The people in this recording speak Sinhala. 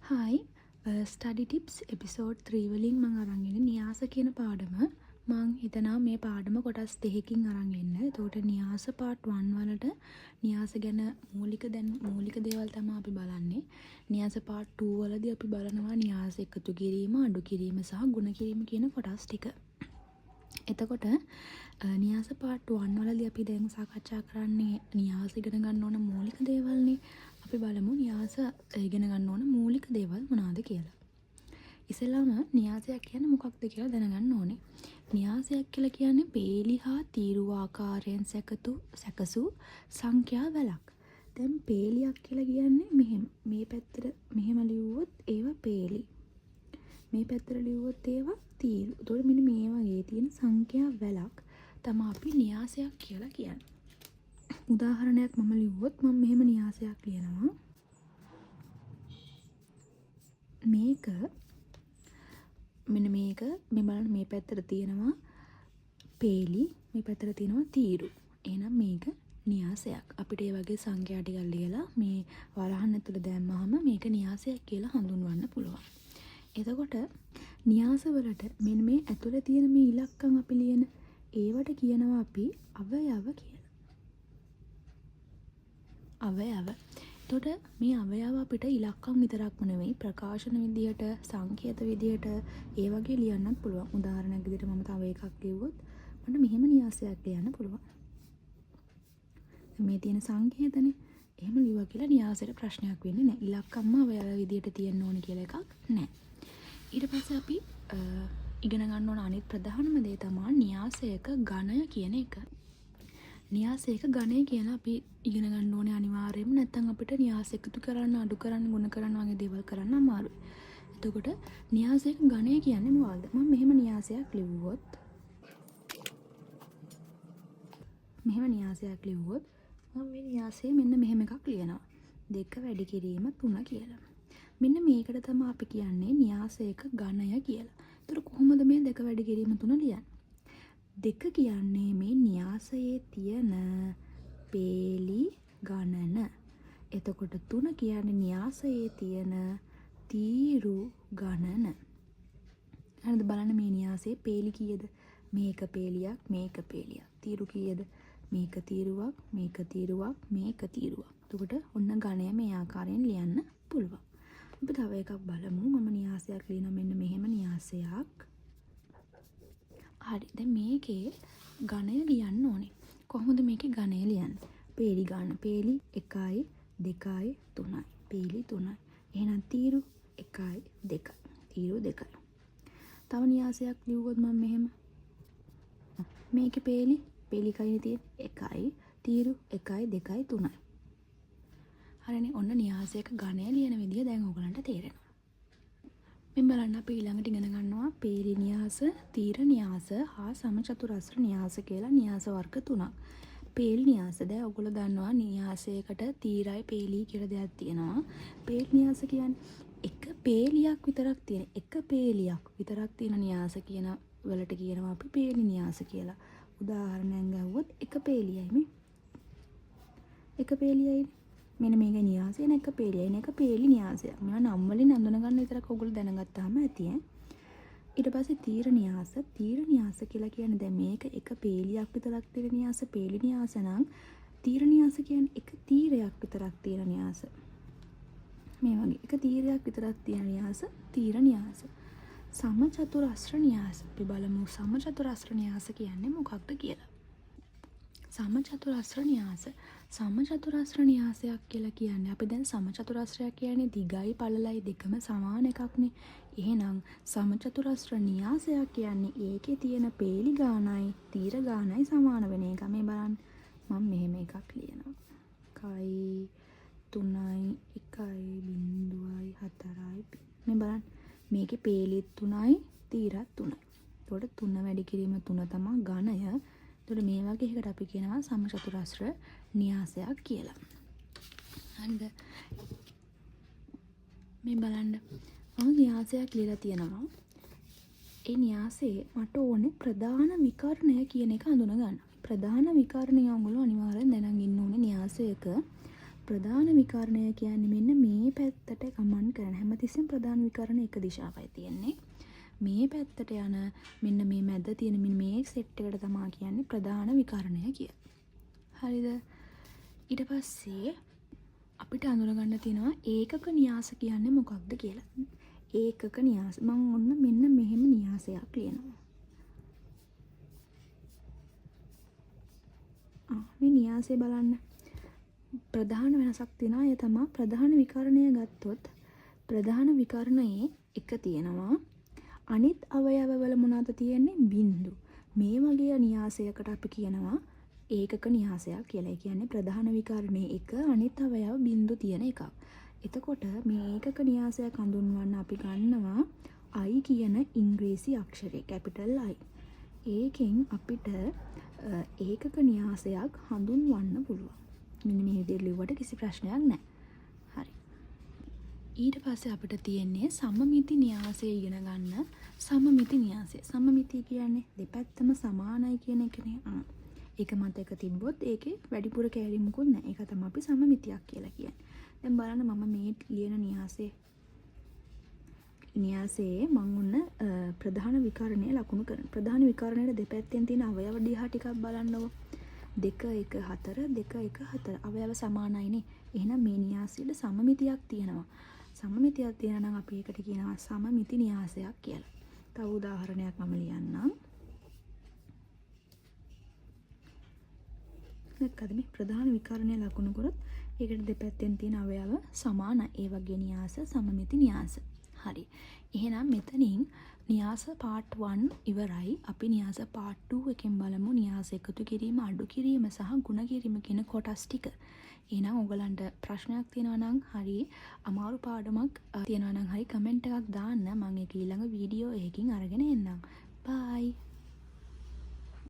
හයි ස්ටඩි ටිප්ස් එපිසෝඩ් 3 වලින් මං අරන් එන්නේ න්‍යාස කියන පාඩම. මං හිතනවා මේ පාඩම කොටස් දෙකකින් අරන් එන්න. එතකොට න්‍යාස පාර්ට් 1 වලට න්‍යාස ගැන මූලික දේවල් තමයි අපි බලන්නේ. න්‍යාස පාර්ට් 2 වලදී අපි බලනවා න්‍යාස එකතු කිරීම, අඩු කිරීම සහ ගුණ කිරීම කියන කොටස් ටික. එතකොට න්‍යාස පාර්ට් 1 වලදී අපි දැන් සාකච්ඡා කරන්නේ න්‍යාස ඉගෙන ගන්න ඕන මූලික දේවල්නේ. අපි බලමු න්‍යාස ඉගෙන ගන්න ඕන මූලික දේවල් මොනවාද කියලා. ඉස්සෙල්ලාම න්‍යාසයක් කියන්නේ මොකක්ද කියලා දැනගන්න ඕනේ. න්‍යාසයක් කියලා කියන්නේ පේලි හා තීරු ආකාරයෙන් සැකසු සංඛ්‍යා වලක්. දැන් පේලියක් කියලා කියන්නේ මෙහෙම. මේ පැත්තට මෙහෙම ලියුවොත් ඒව පේලි. මේ පැත්තට ලියුවොත් ඒවා තීරු. ඒතකොට මෙන්න මේ වගේ තියෙන සංඛ්‍යා වලක් තමයි අපි න්‍යාසයක් කියලා කියන්නේ. උදාහරණයක් මම ලිව්වොත් මම මෙහෙම න්‍යාසයක් ලියනවා. මේක මෙන්න මේක මේ බලන්න මේ පැත්තට තියෙනවා පේලි, මේ පැත්තට තියෙනවා තීරු. එහෙනම් මේක න්‍යාසයක්. අපිට මේ වගේ සංඛ්‍යා ටිකක් ලියලා මේ වරහන් ඇතුළේ දැම්මහම මේක න්‍යාසයක් කියලා හඳුන්වන්න පුළුවන්. එතකොට න්‍යාසවලට මෙන්න මේ ඇතුළේ තියෙන මේ ඉලක්කම් අපි ලියන ඒවට කියනවා අපි අවයව කියලා. අවයව. එතකොට මේ අවයව අපිට ඉලක්කම් විතරක්ම නෙවෙයි ප්‍රකාශන විදියට, සංකේත විදියට ඒ වගේ ලියන්නත් පුළුවන්. උදාහරණයක් විදියට මම තව එකක් ලිව්වොත් මට මෙහෙම න්‍යාසයක් ලියන්න පුළුවන්. මේ තියෙන සංකේතනේ එහෙම ලියුවා කියලා න්‍යාසයට ප්‍රශ්නයක් වෙන්නේ නැහැ. ඉලක්කම්ම අවයව විදියට තියෙන්න ඕනේ කියලා එකක් නැහැ. ඊට පස්සේ අපි ඉගෙන ගන්න ඕන අනිත් ප්‍රධානම දේ තමයි න්‍යාසයක ඝණය කියන එක. න්‍යාසයක ඝණය කියන අපි ඉගෙන ගන්න ඕනේ අනිවාර්යයෙන්ම. නැත්නම් අපිට න්‍යාස එකතු කරන්න, අඩු කරන්න, ගුණ කරන්න වගේ දේවල් කරන්න අමාරුයි. එතකොට න්‍යාසයක ඝණය කියන්නේ මොකක්ද? මම මෙහෙම න්‍යාසයක් ලිව්වොත් මම මේ න්‍යාසයේ මෙන්න මෙහෙම එකක් ලියනවා. 2 වැඩි කිරීම 3 කියලා. මෙන්න මේකට තමයි අපි කියන්නේ න්‍යාසයක ඝණය කියලා. ඒතර කොහොමද මේ 2 වැඩි කිරීම 3 ලියන්නේ? 2 කියන්නේ මේ න්‍යාසයේ තියෙන පේලි ගණන. එතකොට 3 කියන්නේ න්‍යාසයේ තියෙන තීරු ගණන. හරිද? බලන්න මේ න්‍යාසයේ පේලි කීයද? මේක පේලියක්, මේක පේලියක්. තීරු කීයද? මේක තීරුවක්, මේක තීරුවක්, මේක තීරුවක්. එතකොට ඔන්න ගණය මේ ආකාරයෙන් ලියන්න පුළුවන්. අපි තව එකක් බලමු. මම න්‍යාසයක් ලියනවා මෙන්න මෙහෙම න්‍යාසයක්. හරි. දැන් මේකේ ඝණය ලියන්න ඕනේ. කොහොමද මේකේ ඝණය ලියන්නේ? පේලි ගන්න. පේලි 1යි 2යි 3යි. පේලි 3යි. එහෙනම් තීරු 1යි 2යි. තීරු 2යි. තව න්‍යාසයක් ලිව්වොත් මම මෙහෙම. මේකේ පේලි කයිනේ තියෙන්නේ 1යි. තීරු 1යි 2යි 3යි. හරිනේ. ඔන්න න්‍යාසයක ඝණය ලියන විදිය දැන් ඔයගලන්ට තේරෙනවා. මෙන්න බලන්න අපි ඊළඟට ඉගෙන ගන්නවා පේලි න්‍යාස, තීර න්‍යාස හා සමචතුරස්‍ර න්‍යාස කියලා න්‍යාස වර්ග 3ක්. පේලි න්‍යාස දැන් ඔයගොල්ලෝ දන්නවා න්‍යාසයකට තීරයි පේලි කියලා දෙයක් තියෙනවා. පේලි න්‍යාස කියන්නේ එක පේලියක් විතරක් තියෙන, එක පේලියක් විතරක් තියෙන න්‍යාස කියන වලට කියනවා අපි පේලි න්‍යාස කියලා. උදාහරණයක් ගත්තොත් එක පේලියයි මේ. එක පේලියයි මෙන්න මේක න්‍යාසය නේ එක පේලියයි නේ එක පේලි න්‍යාසයක්. මේවා නම් වලින් අඳුන ගන්න විතරක් ඔයගොල්ලෝ දැනගත්තාම ඇති ඈ. ඊට පස්සේ තීර න්‍යාස. තීර න්‍යාස කියලා කියන්නේ දැන් මේක එක පේලියක් විතරක් තියෙන න්‍යාස පේලි න්‍යාස නම් තීර න්‍යාස කියන්නේ එක තීරයක් විතරක් තියෙන න්‍යාස. මේ වගේ එක තීරයක් විතරක් තියෙන න්‍යාස තීර න්‍යාස. සමචතුරස්‍ර න්‍යාස. අපි බලමු සමචතුරස්‍ර න්‍යාස කියන්නේ මොකක්ද කියලා. සමචතුරස්‍ර න්‍යාස. සමචතුරස්‍ර න්‍යාසයක් කියලා කියන්නේ අපි දැන් සමචතුරස්‍රයක් කියන්නේ දිගයි පළලයි දෙකම සමාන එකක්නේ. එහෙනම් සමචතුරස්‍ර න්‍යාසයක් කියන්නේ ඒකේ තියෙන පේලි ගානයි තීර ගානයි සමාන වෙන එක. මේ බලන්න. මම මෙහෙම එකක් ලියනවා. 1යි 3යි 1යි 0යි 4යි. මේ බලන්න. මේකේ පේලිත් 3යි තීරත් 3යි. ඒකට 3 වැඩි කිරීම 3 තමයි ඝණය. එතකොට මේ වගේ එකකට අපි කියනවා සමචතුරස්‍ර න්‍යාසයක් කියලා. හරිද? මේ බලන්න. මම න්‍යාසයක් ලියලා තියෙනවා. ඒ න්‍යාසයේ මට ඕනේ ප්‍රධාන විකර්ණය කියන එක හඳුනා ගන්න. ප්‍රධාන විකර්ණය ඔයගොල්ලෝ අනිවාර්යෙන් දැනගෙන ඉන්න ඕනේ න්‍යාසයක ප්‍රධාන විකරණය කියන්නේ මෙන්න මේ පැත්තට ගමන් කරන හැමතිස්සෙම ප්‍රධාන විකරණ එක දිශාවයි තියෙන්නේ. මේ පැත්තට යන මෙන්න මේ මැද තියෙන මෙන්න මේ සෙට් එකට තමයි කියන්නේ ප්‍රධාන විකරණය කියලා. හරිද? ඊට පස්සේ අපිට අඳුනගන්න තියෙනවා ඒකක න්‍යාස කියන්නේ මොකක්ද කියලා. ඒකක න්‍යාස. මම ඔන්න මෙන්න මෙහෙම න්‍යාසයක් ලියනවා. මේ න්‍යාසය බලන්න. ප්‍රධාන වෙනසක් තියෙනවා. ඒ තමයි ප්‍රධාන විකරණය ගත්තොත් ප්‍රධාන විකරණයේ එක තියෙනවා. අනිත් අවයවවල මොනවද තියෙන්නේ? බිංදු. මේ වගේ න්‍යාසයකට අපි කියනවා ඒකක න්‍යාසයක් කියලා. ඒ කියන්නේ ප්‍රධාන විකරණයේ එක අනිත් අවයව බිංදු තියෙන එකක්. එතකොට මේ ඒකක න්‍යාසයක් හඳුන්වන්න අපි ගන්නවා I කියන ඉංග්‍රීසි අක්ෂරය කැපිටල් I. ඒකෙන් අපිට ඒකක න්‍යාසයක් හඳුන්වන්න පුළුවන්. මෙන්න මේ විදිහට ලිව්වට කිසි ප්‍රශ්නයක් නැහැ. හරි. ඊට පස්සේ අපිට තියෙන්නේ සමමිති න්‍යාසය ඉගෙන ගන්න. සමමිති න්‍යාසය. සමමිති කියන්නේ දෙපැත්තම සමානයි කියන එකනේ. ඒක මත එක තිබ්බොත් ඒකේ වැඩිපුර කැලීමකුත් නැහැ. ඒක තමයි අපි සමමිතියක් කියලා කියන්නේ. දැන් බලන්න මම මේ ලියන න්‍යාසයේ මම ඔන්න ප්‍රධාන විකරණය ලකුණු කරන. ප්‍රධාන විකරණයේ දෙපැත්තෙන් තියෙන අවයව දිහා ටිකක් බලන්නකො. 2 1 4 2 1 4 අවයව සමානයිනේ. එහෙනම් මේ න්‍යාසයේ සමමිතියක් තියෙනවා. සමමිතියක් තියෙනවා නම් අපි ඒකට කියනවා සමමිති න්‍යාසයක් කියලා. තව උදාහරණයක් මම ලියන්නම්. දැක්කද මේ ප්‍රධාන විකරණය ලකුණු කරොත් ඒකට දෙපැත්තෙන් තියෙන අවයව සමානයි. ඒ වගේ න්‍යාස සමමිති න්‍යාස. හරි. එහෙනම් මෙතනින් න්‍යාස පාර්ට් 1 ඉවරයි. අපි න්‍යාස පාර්ට් 2 එකෙන් බලමු න්‍යාස එකතු කිරීම, අඩු කිරීම සහ ගුණ කිරීම කියන කොටස් ටික. එහෙනම් ඔයගලන්ට ප්‍රශ්නයක් තියෙනවා නම් හරි, අමාරු පාඩමක් තියෙනවා නම් හරි කමෙන්ට් එකක් දාන්න. මම ඒක ඊළඟ වීඩියෝ එකකින් අරගෙන එන්නම්.